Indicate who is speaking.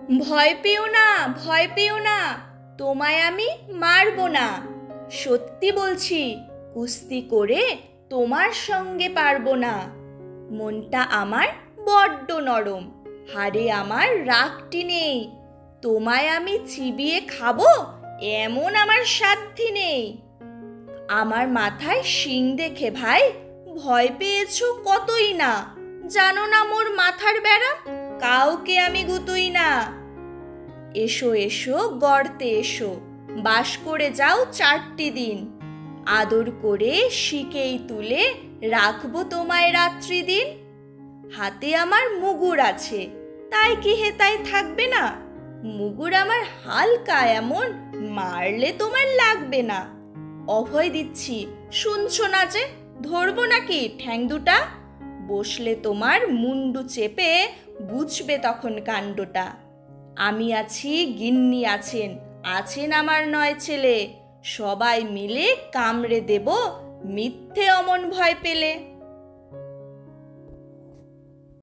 Speaker 1: ভয় পেও না, ভয় পেও না, তোমায় আমি মারবো না। সত্যি বলছি, কুস্তি করে তোমার সঙ্গে পারবো না। মনটা আমার বড্ড নরম, হাড়ে আমার রাগটি নেই। তোমায় আমি চিবিয়ে খাবো এমন আমার সাধ্যি নেই। আমার মাথায় শিং দেখে ভাই ভয় পেয়েছো কতই না। জানো না মোর মাথার ব্যারাম, কাউকে আমি গুতুই না। এসো এসো গর্তে এসো, বাস করে যাও 4টি দিন। আদর করে শিকেই তুলে রাখবো তোমায় রাত্রি দিন। হাতে আমার মুগুর আছে, তাই কি হেতাই থাকবে না? মুগুর আমার হালকা এমন, মারলে তোমার লাগবে না। অভয় দিচ্ছি, শুনছো না যে? ধরবো নাকি ঠ্যাং দুটা? বসলে তোমার মুন্ডু চেপে বুঝবে তখন কাণ্ডটা। আমি আছি, গিন্নি আছেন, আছেন আমার 9 ছেলে। সবাই মিলে কামড়ে দেব মিথ্যে অমন ভয় পেলে।